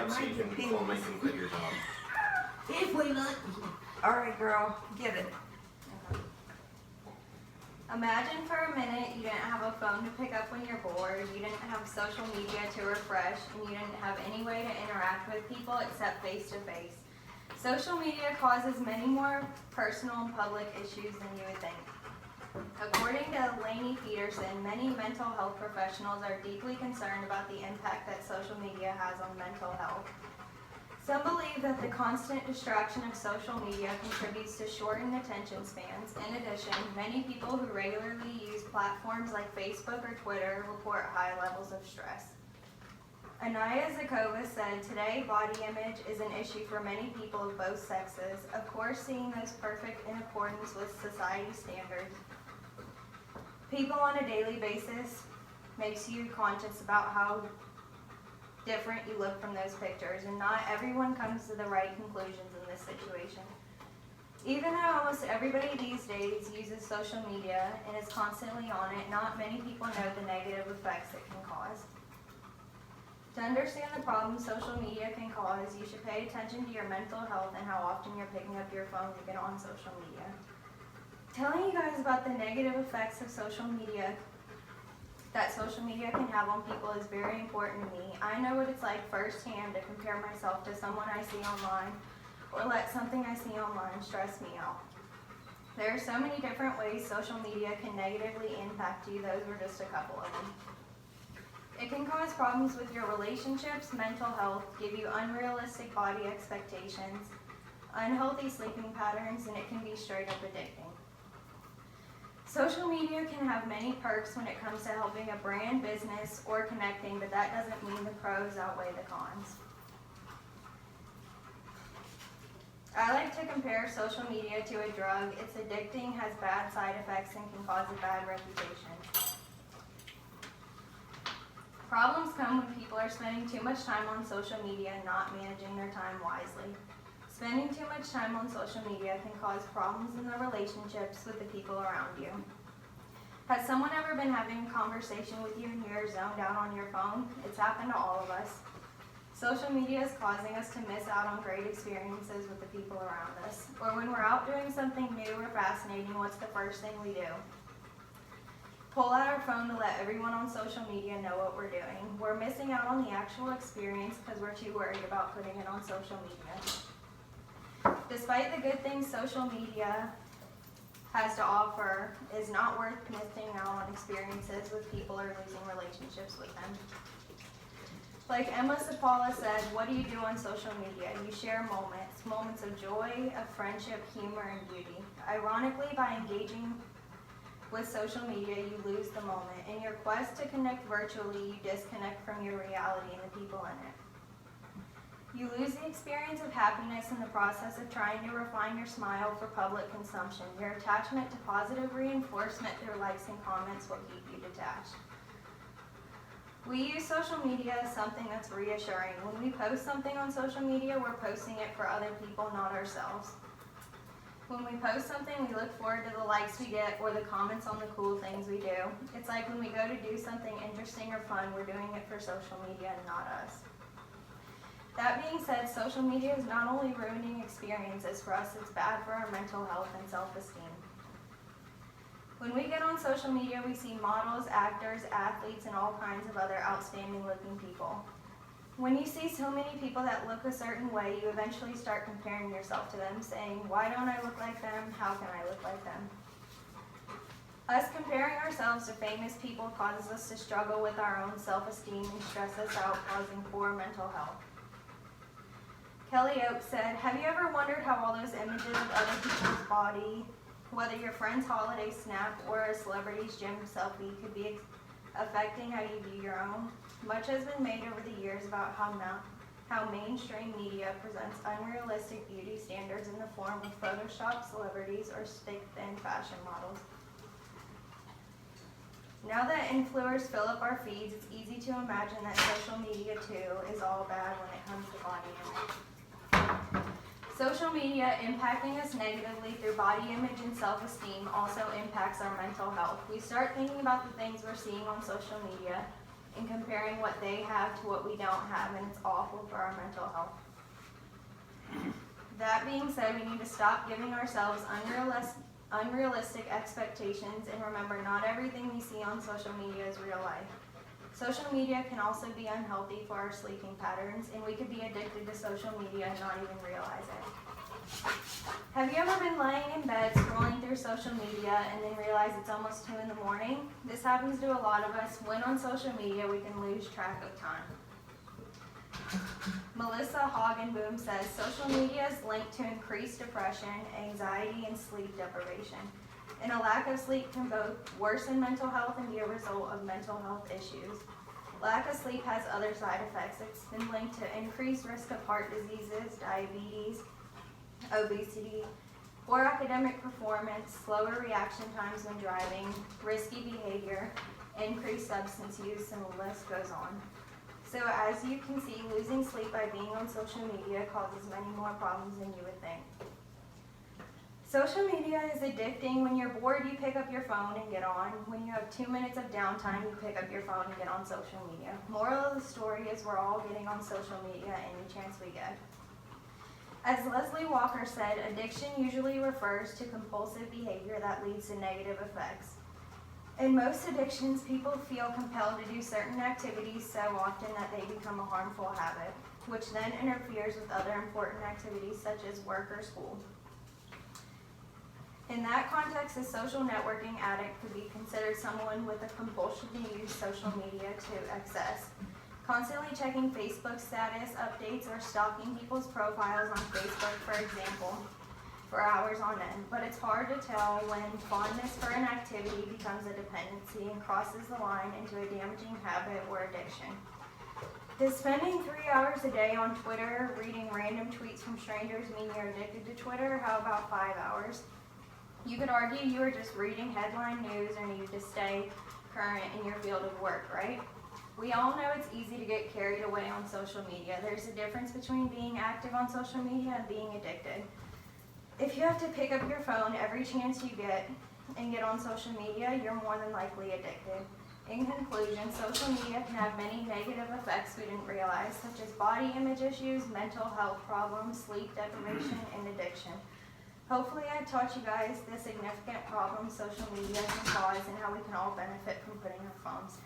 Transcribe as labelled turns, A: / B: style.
A: up so you can pull Mike and quit your job.
B: If we look.
C: All right, girl, get it.
D: Imagine for a minute you didn't have a phone to pick up when you're bored, you didn't have social media to refresh, and you didn't have any way to interact with people except face to face. Social media causes many more personal and public issues than you would think. According to Lainey Peterson, many mental health professionals are deeply concerned about the impact that social media has on mental health. Some believe that the constant distraction of social media contributes to shortened attention spans. In addition, many people who regularly use platforms like Facebook or Twitter report high levels of stress. Anaya Zakova said, "Today, body image is an issue for many people of both sexes. Of course, seeing those perfect in accordance with society standards. People on a daily basis makes you conscious about how different you look from those pictures, and not everyone comes to the right conclusions in this situation. Even though almost everybody these days uses social media and is constantly on it, not many people know the negative effects it can cause. To understand the problems social media can cause, you should pay attention to your mental health and how often you're picking up your phone to get on social media." Telling you guys about the negative effects of social media that social media can have on people is very important to me. I know what it's like firsthand to compare myself to someone I see online or let something I see online stress me out. There are so many different ways social media can negatively impact you. Those were just a couple of them. It can cause problems with your relationships, mental health, give you unrealistic body expectations, unhealthy sleeping patterns, and it can be straight up addicting. Social media can have many perks when it comes to helping a brand, business, or connecting, but that doesn't mean the pros outweigh the cons. I like to compare social media to a drug. It's addicting, has bad side effects, and can cause a bad reputation. Problems come when people are spending too much time on social media and not managing their time wisely. Spending too much time on social media can cause problems in the relationships with the people around you. Has someone ever been having a conversation with you and you're zoned out on your phone? It's happened to all of us. Social media is causing us to miss out on great experiences with the people around us. Or when we're out doing something new or fascinating, what's the first thing we do? Pull out our phone to let everyone on social media know what we're doing. We're missing out on the actual experience because we're too worried about putting it on social media. Despite the good things social media has to offer, is not worth missing out on experiences with people or losing relationships with them. Like Emma Sapala said, what do you do on social media? You share moments of joy, of friendship, humor, and beauty. Ironically, by engaging with social media, you lose the moment. In your quest to connect virtually, you disconnect from your reality and the people in it. You lose the experience of happiness in the process of trying to refine your smile for public consumption. Your attachment to positive reinforcement through likes and comments will keep you detached. We use social media as something that's reassuring. When we post something on social media, we're posting it for other people, not ourselves. When we post something, we look forward to the likes we get or the comments on the cool things we do. It's like when we go to do something interesting or fun, we're doing it for social media and not us. That being said, social media is not only ruining experiences for us, it's bad for our mental health and self-esteem. When we get on social media, we see models, actors, athletes, and all kinds of other outstanding looking people. When you see so many people that look a certain way, you eventually start comparing yourself to them, saying, why don't I look like them? How can I look like them? Us comparing ourselves to famous people causes us to struggle with our own self-esteem and stress us out, causing poor mental health. Kelly Oak said, have you ever wondered how all those images of other people's body, whether your friend's holiday snap or a celebrity's gym selfie, could be affecting how you view your own? Much has been made over the years about how mainstream media presents unrealistic beauty standards in the form of photoshopped celebrities or stick-thin fashion models. Now that influencers fill up our feeds, it's easy to imagine that social media too is all bad when it comes to body image. Social media impacting us negatively through body image and self-esteem also impacts our mental health. We start thinking about the things we're seeing on social media and comparing what they have to what we don't have, and it's awful for our mental health. That being said, we need to stop giving ourselves unrealistic expectations and remember not everything we see on social media is real life. Social media can also be unhealthy for our sleeping patterns, and we could be addicted to social media and not even realize it. Have you ever been laying in bed scrolling through social media and then realize it's almost 2 in the morning? This happens to a lot of us. When on social media, we can lose track of time. Melissa Hagenboom says social media is linked to increased depression, anxiety, and sleep deprivation. And a lack of sleep can both worsen mental health and be a result of mental health issues. Lack of sleep has other side effects. It's been linked to increased risk of heart diseases, diabetes, obesity, poor academic performance, slower reaction times when driving, risky behavior, increased substance use, and the list goes on. So as you can see, losing sleep by being on social media causes many more problems than you would think. Social media is addicting. When you're bored, you pick up your phone and get on. When you have 2 minutes of downtime, you pick up your phone and get on social media. Moral of the story is we're all getting on social media any chance we get. As Leslie Walker said, addiction usually refers to compulsive behavior that leads to negative effects. In most addictions, people feel compelled to do certain activities so often that they become a harmful habit, which then interferes with other important activities such as work or school. In that context, a social networking addict could be considered someone with a compulsion to use social media to excess. Constantly checking Facebook status updates or stalking people's profiles on Facebook, for example, for hours on end. But it's hard to tell when fondness for an activity becomes a dependency and crosses the line into a damaging habit or addiction. Does spending 3 hours a day on Twitter reading random tweets from strangers mean you're addicted to Twitter? How about 5 hours? You could argue you are just reading headline news or need to stay current in your field of work, right? We all know it's easy to get carried away on social media. There's a difference between being active on social media and being addicted. If you have to pick up your phone every chance you get and get on social media, you're more than likely addicted. In conclusion, social media can have many negative effects we didn't realize, such as body image issues, mental health problems, sleep deprivation, and addiction. Hopefully I taught you guys the significant problems social media can cause and how we can all benefit from putting our phones down.